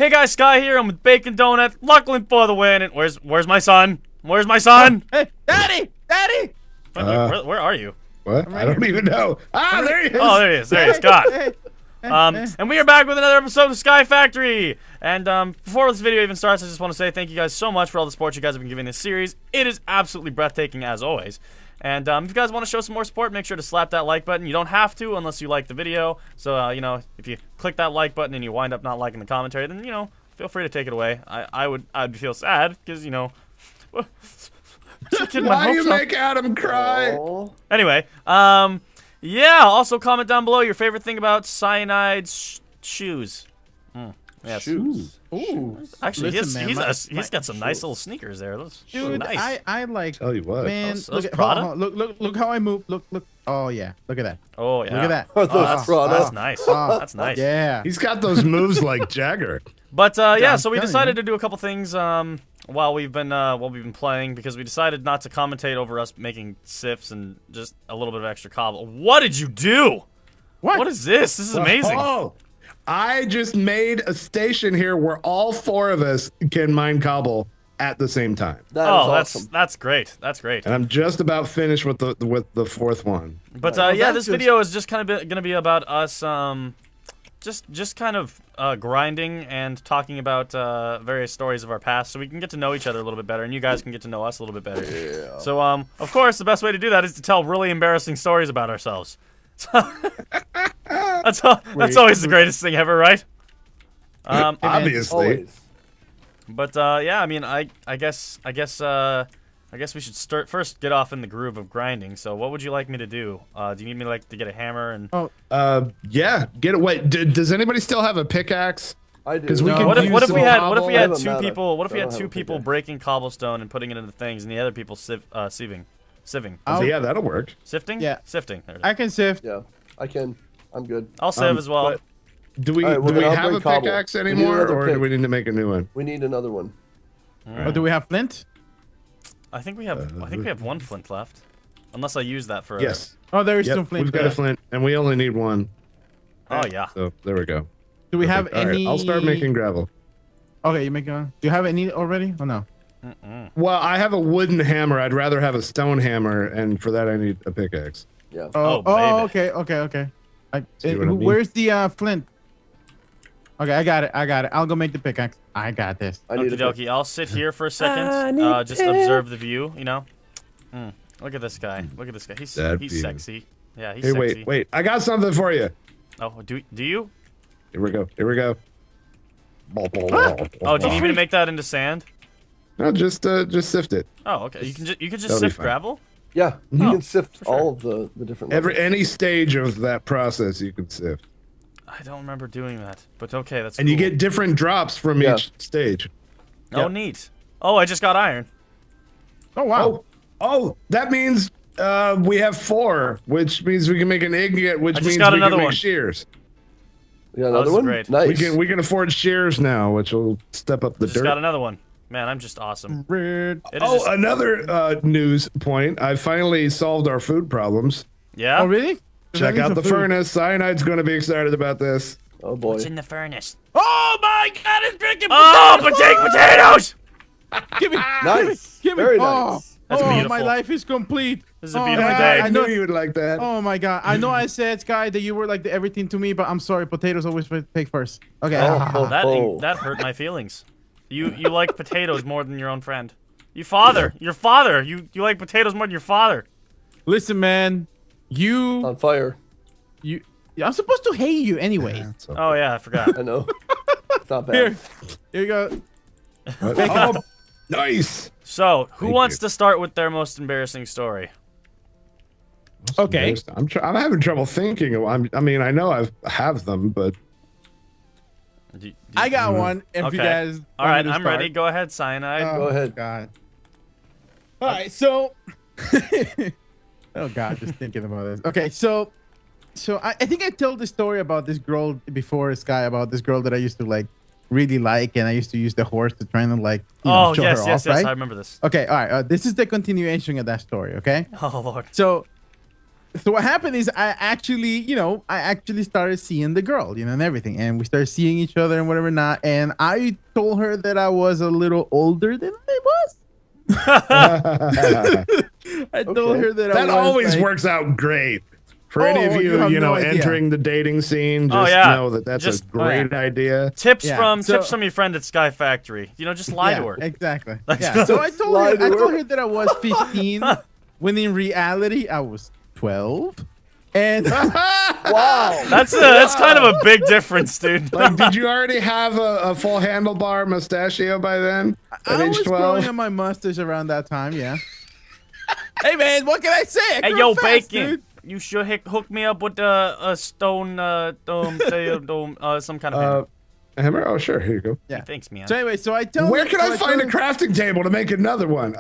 Hey guys, Sky here. I'm with Bacon Donut. Luckily for the win. And where's my son? Where's my son? Hey, Daddy! Daddy! Where are you? What? I don't even know. Ah, there he is. Oh, there he is. There he is. Scott. Hey, And we are back with another episode of Sky Factory. And before this video even starts, I just want to say thank you guys so much for all the support you guys have been giving this series. It is absolutely breathtaking as always. And if you guys want to show some more support, make sure to slap that like button. You don't have to unless you like the video. So, you know, if you click that like button and you wind up not liking the commentary, then, you know, feel free to take it away. I'd feel sad because, you know, why you make Adam cry? Aww. Anyway, yeah, also comment down below your favorite thing about Cyanide shoes. Yes. Shoes. Ooh. Actually, Listen, man, he's got some nice little sneakers there. Those Dude, nice. I like. Tell you what. Man, Those look at Prada? hold on, look how I move. Look. Oh yeah, look at that. Oh yeah. Look at that. Are those that's, Prada? that's nice. That's nice. Yeah. He's got those moves like Jagger. But yeah, I'm so we telling decided you. to do a couple things while we've been playing because we decided not to commentate over us making sifs and just a little bit of extra cobble. What did you do? What is this? This is amazing. Oh, I just made a station here where all four of us can mine cobble at the same time. That is Oh, awesome. that's great. That's great. And I'm just about finished with the fourth one. But Well, yeah, that's this just- video is just kind of gonna be about us just kind of grinding and talking about various stories of our past, so we can get to know each other a little bit better, and you guys can get to know us a little bit better. Yeah. So of course, the best way to do that is to tell really embarrassing stories about ourselves. So, that's always the greatest thing ever, right? Obviously. Always. But yeah, I mean, I guess we should first get off in the groove of grinding. So what would you like me to do? Do you need me to get a hammer and? Yeah. Get it. Wait. Does anybody still have a pickaxe? I do. 'Cause we No. can What if use we some had cobble. I have a two meta, people? What if so we I had don't two have a people pickaxe. breaking cobblestone and putting it into things, and the other people sieving? I'll- Yeah, that'll work. Sifting? Yeah. Sifting. There it is. I can sift. Yeah, I can. I'm good. I'll sieve as well. but Do we All right, well, do we then I'll have bring a cobble. pickaxe We need anymore, another or do pick. we need to make a new one? We need another one. Or do we have flint? I think we have one flint left, unless I use that for. Yes. Oh, there is Yep, some flint. we've got there. a flint, and we only need one. Oh yeah. So there we go. Do we have Perfect. All right, any? I'll start making gravel. Okay, you make one. Do you have any already? Oh no. Well, I have a wooden hammer. I'd rather have a stone hammer, and for that I need a pickaxe. Yeah. Oh, baby. Okay. See what I mean? Where's the flint? Okay, I got it. I'll go make the pickaxe. I got this. I need Okie a pick. dokie. I'll sit here for a second. I need Just observe the view. You know. Look at this guy. Look at this guy. He's That he's view. sexy. Yeah, he's Hey, sexy. wait. I got something for you. Oh, do you? Here we go. Oh, do you need me to make that into sand? No, just sift it. Oh, okay. You can just That'll be sift fine. gravel. Yeah, you Oh, can sift for sure. all of the different. levels. Any stage of that process you can sift, I don't remember doing that, but okay, that's. and you cool. get different drops from Yeah. each stage. Oh, Yeah. neat. Oh, I just got iron. Oh wow. Oh, that means we have 4, which means we can make an ingot, which I just means got we another can make one. shears. You got Oh, another this is one? great. Nice. We can afford shears now, which will step up the Just dirt. got another one. Man, I'm just awesome. Red. It is Oh, just- another news point. I finally solved our food problems. yeah. Oh really? Check out the furnace. furnace. Cyanide's going to be excited about this. Oh boy. What's in the furnace? Oh my God! It's drinking. Oh, potatoes! Give me. Nice. Give me. Very Oh, nice. That's oh, my beautiful. life is complete. This is a Oh, beautiful my day. God, I I know. knew you would like that. Oh my God! I know I said, Sky, that you were like everything to me, but I'm sorry. Potatoes always take first. Okay. Oh. That hurt my feelings. You like potatoes more than your own friend. Your father. You like potatoes more than your father. Listen, man. On fire. I'm supposed to hate you anyway. Yeah, so- Oh yeah, I forgot. I know. It's not bad. Here you go. Oh, nice. So, who Thank wants you. to start with their most embarrassing story? Okay. I'm having trouble thinking. I mean, I know I have them, but I got one. If Okay. you guys. All want right, me to I'm start. ready. Go ahead, Cyanide. Oh, Go ahead. God. All right, so. Oh God, just thinking about this. Okay, so I think I told the story about this girl before, Sky, about this girl that I used to really like, and I used to use the horse to try and Oh show yes, her yes, off, right? I remember this. Okay, all right. This is the continuation of that story. Okay, Oh lord. so so what happened is I actually started seeing the girl, and everything, and we started seeing each other and whatever not. And I told her that I was a little older than I was. I told her that that I was always like, works out great. For any of you, have no idea. entering the dating scene, just know that that's a great idea. Tips from your friend at Sky Factory. Just lie to her. Exactly. Yeah. So I told her that I was 15, when in reality I was 12. And wow, that's kind of a big difference, dude. Like, did you already have a full handlebar mustachio by then? I was growing on my mustache around that time. Yeah. Hey man, what can I say? Hey yo, Bacon. Dude. You should hook me up with a stone, some kind of hammer. Oh, sure. Here you go. Yeah. Thanks, man. So anyway, where can I find a crafting table to make another one?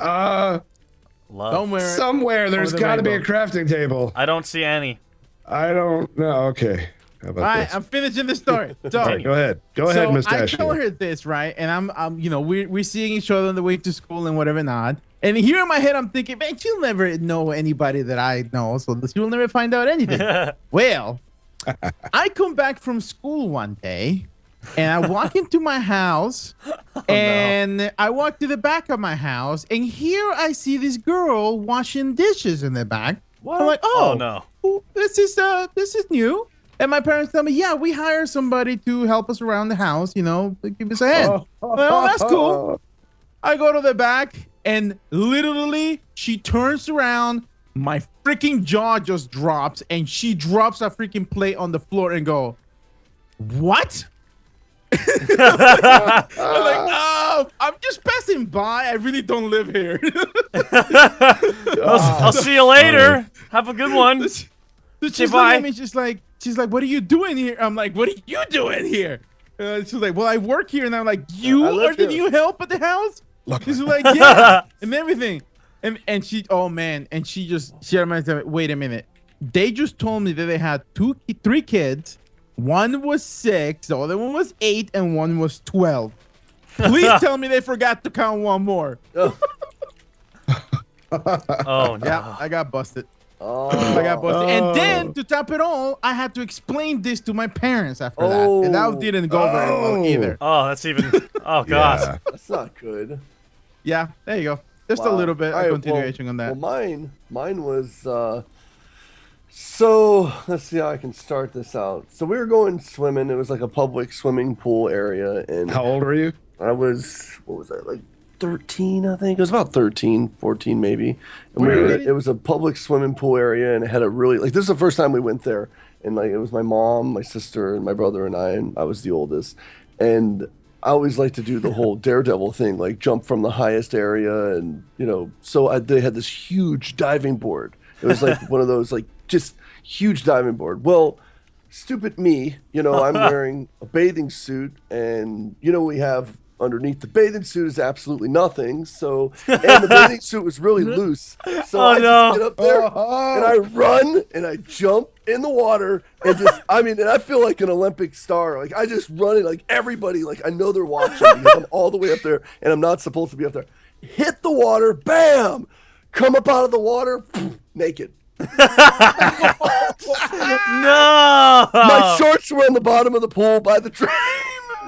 Somewhere there's got to be a crafting table. I don't see any. I don't know. Okay. How about this? I'm finishing the story. So, right, go ahead. Go ahead, Mustachio. I told her this, right? And I'm we're seeing each other on the way to school and whatever not. And here in my head, I'm thinking, man, she'll never know anybody that I know, so she'll never find out anything. Well, I come back from school one day, and I walk into my house, I walk to the back of my house, and here I see this girl washing dishes in the back. What? I'm like, oh no, this is new. And my parents tell me, yeah, we hire somebody to help us around the house, give us a hand. Well, that's cool. I go to the back, and literally, she turns around, my freaking jaw just drops, and she drops a freaking plate on the floor and go, what? I'm like, oh, I'm just passing by. I really don't live here. I'll see you later. Have a good one. She's like, I mean, she's like, what are you doing here? I'm like, what are you doing here? She's like, well, I work here. And I'm like, you are the new help at the house? She's like, yeah, and everything. And she, oh man, and she reminds me, wait a minute. They just told me that they had three kids. One was 6, the other one was 8, and one was 12. Please tell me they forgot to count one more. Oh no. Yeah, I got busted. Oh. I got busted. And then to top it all, I had to explain this to my parents after that. And that didn't go very well either. Oh, that's even. Oh god. Yeah. That's not good. Yeah, there you go. Just a little bit of continuation on that. Well, mine was. So let's see how I can start this out. So we were going swimming. It was like a public swimming pool area. And how old were you? I was, what was that, like 13, I think. It was about 13, 14 maybe. And it was a public swimming pool area, and it had a really, like, this is the first time we went there. And like, it was my mom, my sister, and my brother and I was the oldest. And I always like to do the whole daredevil thing, like jump from the highest area. And, so they had this huge diving board. It was like one of those, like, just huge diving board. Well, stupid me, I'm wearing a bathing suit, and we have underneath the bathing suit is absolutely nothing. So, and the bathing suit was really loose. So I just get up there and I run and I jump in the water and and I feel like an Olympic star. Like I just run it like everybody, like I know they're watching because I'm all the way up there and I'm not supposed to be up there. Hit the water, bam! Come up out of the water, naked. No! My shorts were on the bottom of the pool by the drain.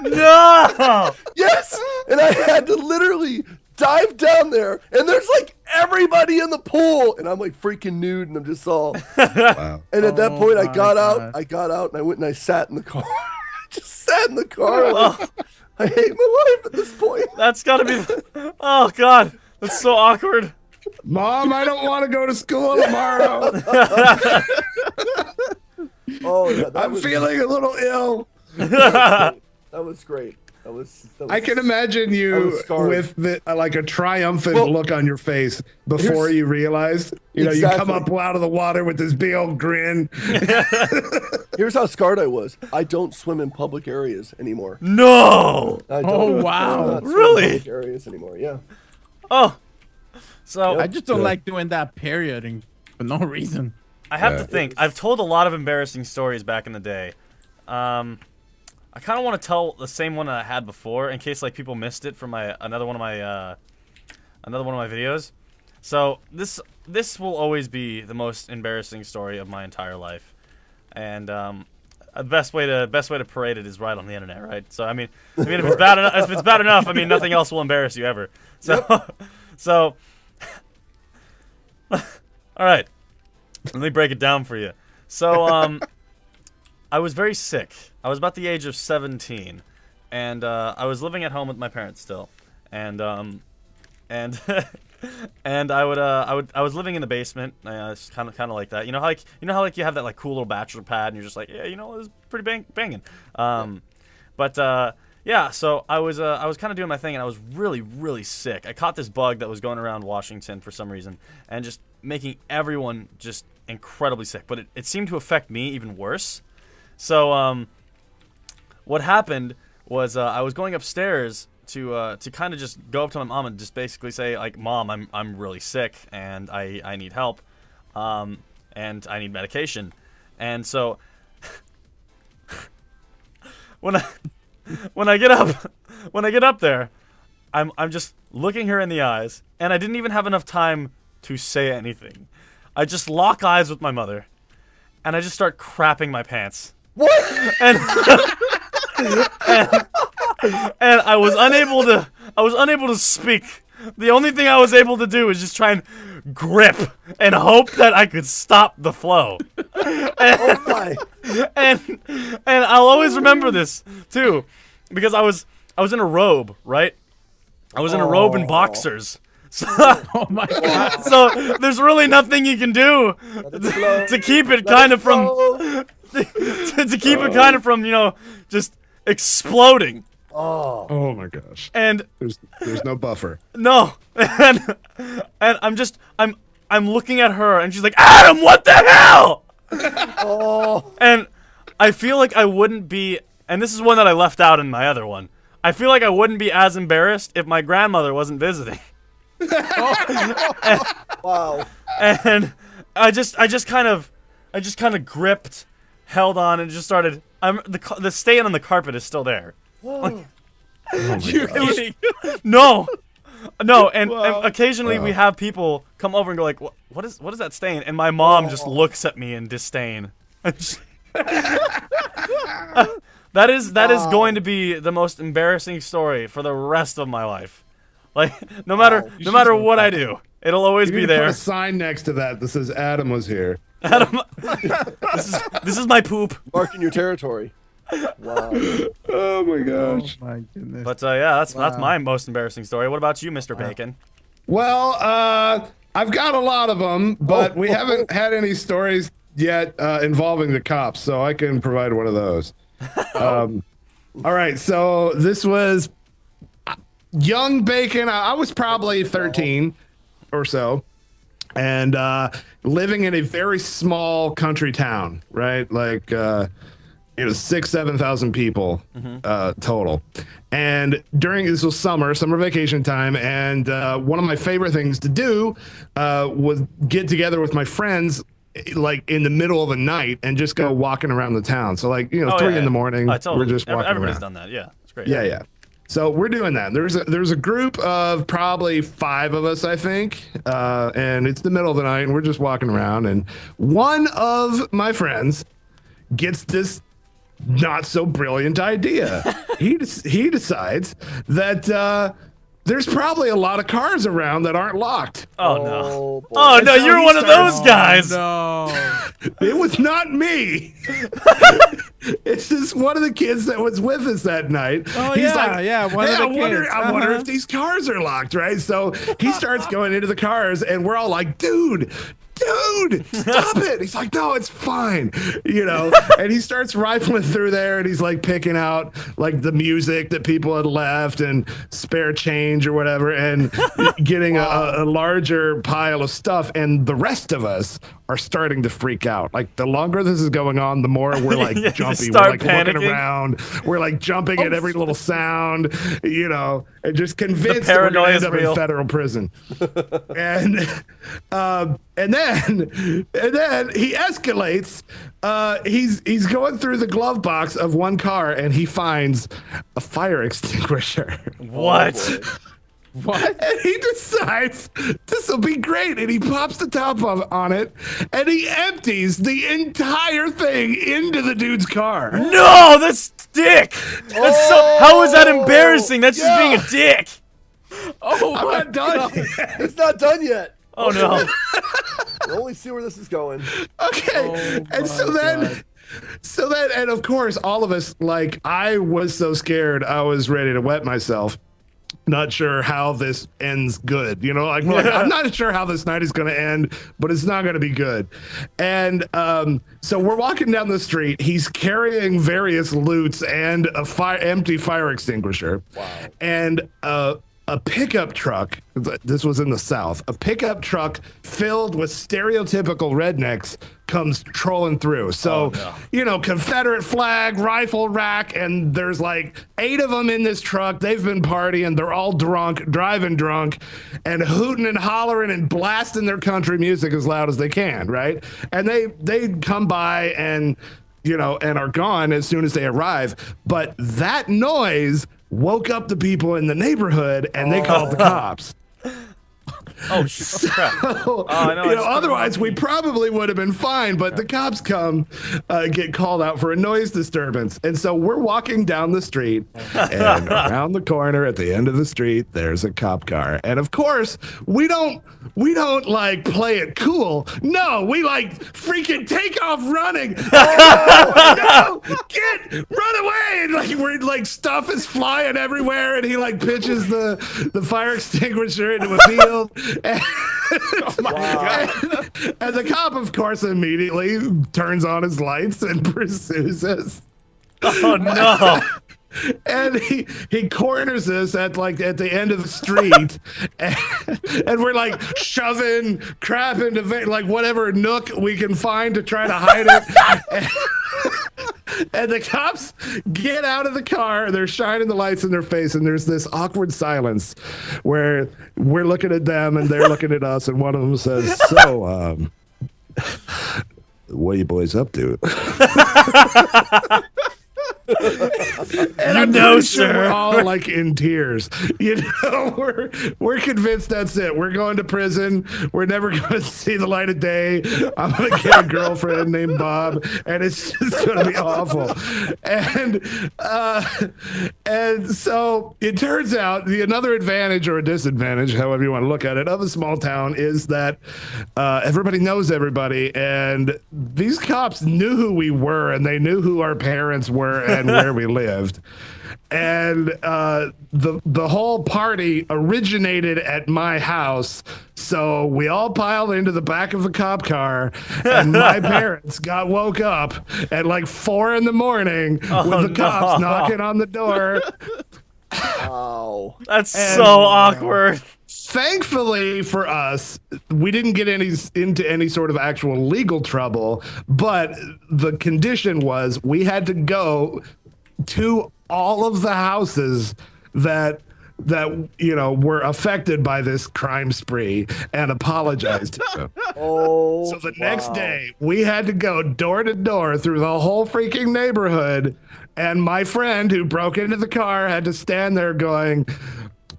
No! Yes! And I had to literally dive down there, and there's like everybody in the pool, and I'm like freaking nude, and I'm just all. Wow. And at that point, I got out, and I went and I sat in the car. Just sat in the car. Like, I hate my life at this point. That's gotta be. Oh god, that's so awkward. Mom, I don't want to go to school tomorrow. Oh yeah, I'm feeling a little ill. That was great. That was I can imagine you with like a triumphant look on your face before you realized. You come up out of the water with this big old grin. Here's how scarred I was. I don't swim in public areas anymore. No! I don't. Wow. Really? In public areas anymore, yeah. Oh. So I just don't like doing that period for no reason. I have to think. I've told a lot of embarrassing stories back in the day. I kind of want to tell the same one that I had before in case like people missed it from another one of my videos. So this will always be the most embarrassing story of my entire life, and the best way to parade it is right on the internet, right? So I mean if it's bad enough, I mean nothing else will embarrass you ever. So so all right, let me break it down for you. So I was very sick. I was about the age of 17, and I was living at home with my parents still, and and I was living in the basement. It's kind of like that. You know how like you have that like cool little bachelor pad, and you're just like, yeah, you know, it was pretty banging. Yeah, so I was kind of doing my thing, and I was really sick. I caught this bug that was going around Washington for some reason, and just making everyone just incredibly sick. But it seemed to affect me even worse. So what happened was I was going upstairs to kind of just go up to my mom and just basically say, like, Mom, I'm really sick and I need help, and I need medication. And so when I get up there, I'm just looking her in the eyes, and I didn't even have enough time to say anything. I just lock eyes with my mother, and I just start crapping my pants. What? And I was unable to speak. The only thing I was able to do was just try and grip and hope that I could stop the flow. Oh my. And I'll always remember this too, because I was in a robe, right? I was in a robe and boxers. So, Oh my god. so there's really nothing you can do to keep it kind of from to keep it kind of from, you know, just exploding. Oh my gosh. And there's no buffer. no, and I'm looking at her, and she's like, Adam, what the hell? Oh. And I feel like I wouldn't be, and this is one that I left out in my other one. I feel like I wouldn't be as embarrassed if my grandmother wasn't visiting. Wow. And I just kind of gripped, held on, and just started. The stain on the carpet is still there. Like, You're kidding. no, and Wow. occasionally we have people come over and go like, what is that stain? And my mom just looks at me in disdain. That is going to be the most embarrassing story for the rest of my life. Like no matter what I do, it'll always You be need to put there. a sign next to that says Adam was here. Adam, this is my poop. Marking your territory. Wow. Oh my Oh gosh. my goodness. But yeah, that's Wow. my most embarrassing story. What about you, Mr. Bacon? Well, I've got a lot of them, but we haven't had any stories yet involving the cops, so I can provide one of those. All right, so this was young Bacon. I was probably 13 or so, and living in a very small country town, right? Like, 7,000 people total. And this was summer vacation time, and one of my favorite things to do was get together with my friends, like in the middle of the night, and just go walking around the town. So like 3 in the morning, we're just walking Everybody's around. done that. Yeah, it's great. Yeah. So we're doing that. There's a group of probably 5 of us, I think, and it's the middle of the night, and we're just walking around. And one of my friends gets this not so brilliant idea. He decides that there's probably a lot of cars around that aren't locked. Oh no! boy. Oh no! So You're he one of starts- those guys. No. It was not me. It's just one of the kids that was with us that night. Oh, He's yeah, like, yeah, one of hey, the kids. I wonder Uh-huh. if these cars are locked, right? So he starts going into the cars, and we're all like, dude, stop it. He's like, no, it's fine, and he starts rifling through there, and he's like picking out like the music that people had left and spare change or whatever, and getting a larger pile of stuff. And the rest of us are starting to freak out. Like the longer this is going on, the more we're like Yeah, jumpy. We're start like looking panicking. around. We're like jumping at every little sound, and just convinced The that we're gonna paranoia end is up real. in federal prison. And then he escalates. He's going through the glove box of one car, and he finds a fire extinguisher. What? What? And he decides this will be great, and he pops the top on it, and he empties the entire thing into the dude's car. No, that's dick. That's so. How is that embarrassing? That's just being a dick. Oh I'm my not done God. yet. It's not done yet. Oh no. We'll only see where this is going. Okay, Oh and so then. God. So then, and of course, all of us, like, I was so scared, I was ready to wet myself. Not sure how this ends good. You know, like, we're like, I'm not sure how this night is going to end, but it's not going to be good. And so we're walking down the street. He's carrying various loots and a empty fire extinguisher. Wow. And a pickup truck, this was in the South, a pickup truck filled with stereotypical rednecks comes trolling through. So, you know, Confederate flag, rifle rack, and there's like 8 of them in this truck. They've been partying. They're all drunk, driving drunk, and hooting and hollering and blasting their country music as loud as they can, right? And they come by and, you know, and are gone as soon as they arrive. But that noise woke up the people in the neighborhood, and they called the cops. Oh crap. Oh, I know. You know, otherwise we probably would have been fine, but the cops come, get called out for a noise disturbance. And so we're walking down the street, and around the corner at the end of the street, there's a cop car. And of course, we don't like play it cool. No, we like freaking take off running. Oh, no, run away. And like, we're like, stuff is flying everywhere, and he like pitches the fire extinguisher into a field. And, Oh my God. and the cop, of course, immediately turns on his lights and pursues us. Oh no. And he corners us at the end of the street, and we're like shoving crap into like whatever nook we can find to try to hide it. And the cops get out of the car. They're shining the lights in their face, and there's this awkward silence where we're looking at them and they're looking at us, and one of them says, "So, what are you boys up to?" And I'm pretty sure we're all like in tears. You know, we're convinced that's it. We're going to prison. We're never going to see the light of day. I'm going to get a girlfriend named Bob, and it's just going to be awful. And so it turns out another advantage or a disadvantage, however you want to look at it, of a small town is that everybody knows everybody, and these cops knew who we were, and they knew who our parents were and where we lived. And the whole party originated at my house. So we all piled into the back of the cop car, and my parents got woke up at like 4 a.m. with the cops knocking on the door. Wow. That's so awkward. Thankfully for us, we didn't get into any sort of actual legal trouble, but the condition was we had to go to all of the houses that you know were affected by this crime spree and apologize to them. Oh. So the next day, we had to go door to door through the whole freaking neighborhood, and my friend who broke into the car had to stand there going,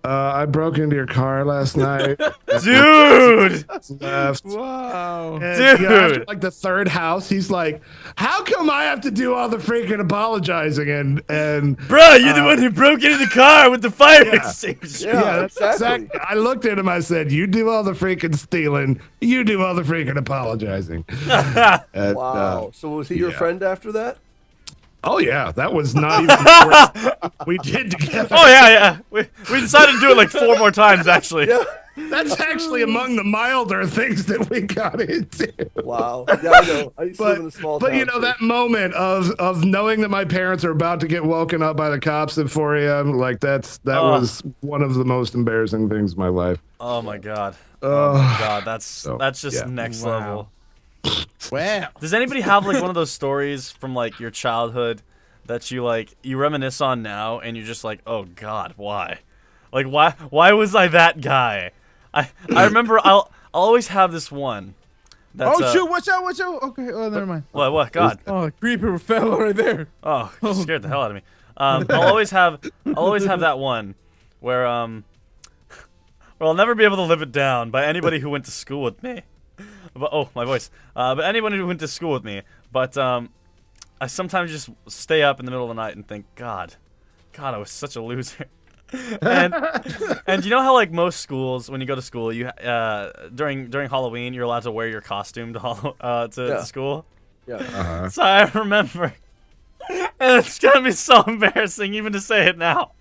I broke into your car last night. Dude! Left. Wow. And, you know, after, Dude! like the 3rd house, he's like, "How come I have to do all the freaking apologizing?" And Bro, you're the one who broke into the car with the fire extinguisher. Yeah, that's exactly. I looked at him. I said, "You do all the freaking stealing. You do all the freaking apologizing." And, Wow. So was he your friend after that? oh yeah, that was not even the worst we did together. Oh yeah. We decided to do it like 4 more times actually. Yeah. That's actually among the milder things that we got into. Wow. Yeah, I know. I used to live in a small town. But you know, too. that moment of knowing that my parents are about to get woken up by the cops at 4 a.m., like that was one of the most embarrassing things in my life. Oh my god. Oh my god, that's just yeah. next Wow. level. Wow. Does anybody have like one of those stories from like your childhood that you reminisce on now and you're just like, "Oh god, why? Like why was I that guy?" I remember I'll always have this one. That's, Oh shoot! Watch out! Watch out! Okay. Oh, never mind. What? God. Oh, a creeper fell right there. Oh, you scared the hell out of me. I'll always have that one where or I'll never be able to live it down by anybody who went to school with me. But, oh, my voice. But anybody who went to school with me. But I sometimes just stay up in the middle of the night and think, God, I was such a loser. and you know how like most schools, when you go to school, you during Halloween you're allowed to wear your costume to school. Yeah. So I remember, and it's gonna be so embarrassing even to say it now.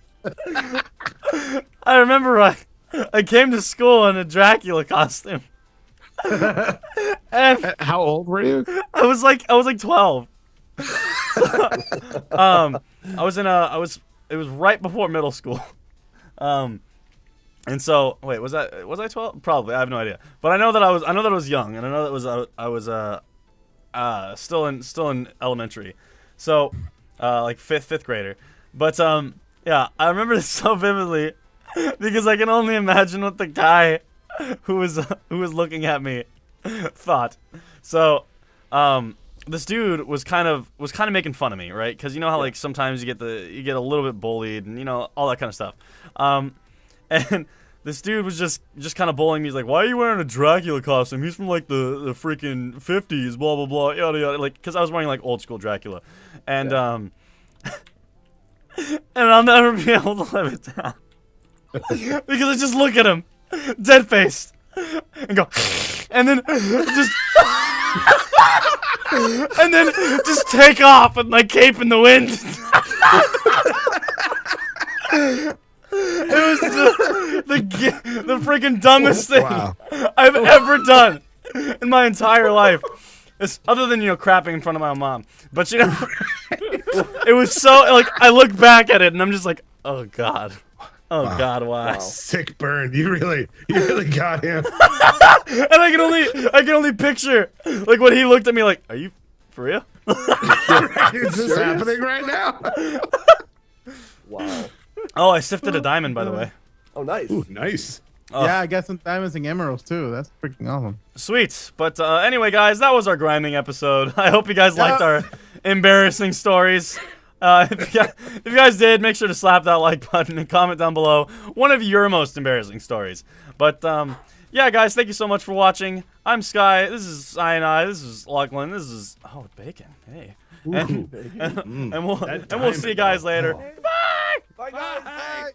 I remember I came to school in a Dracula costume. And How old were you? I was like 12. It was right before middle school. And so wait, was I 12? Probably. I have no idea. But I know that I was young, and I know that I was still in elementary. So like fifth grader. But yeah, I remember this so vividly because I can only imagine what the guy who was looking at me thought. So this dude was kind of making fun of me, right? Because you know how like sometimes you get a little bit bullied and you know all that kind of stuff. And this dude was just kind of bullying me. He's like, "Why are you wearing a Dracula costume? He's from like the freaking 50s, blah blah blah, yada yada." Like, because I was wearing like old school Dracula, and and I'll never be able to live it down because I just look at him, dead faced, and go, and then just. And then just take off with my cape in the wind. It was the freaking dumbest thing I've ever done in my entire life. Other than, you know, crapping in front of my mom. But, you know, it was so, like, I look back at it and I'm just like, oh, God. Oh, God, why? Wow. Sick burn. You really got him. And I can only picture, like, when he looked at me like, are you for real? Is this happening right now? Wow. Oh, I sifted a diamond, by the way. Oh, nice. Ooh, nice. Yeah, I got some diamonds and emeralds too. That's freaking awesome. Sweet. But anyway, guys, that was our grinding episode. I hope you guys liked our embarrassing stories. If you guys did, make sure to slap that like button and comment down below one of your most embarrassing stories. But yeah, guys, thank you so much for watching. I'm Sky. This is Cyanide. This is Lachlan. This is bacon. Hey. And we'll see you guys later. Bye. Bye, guys. Bye.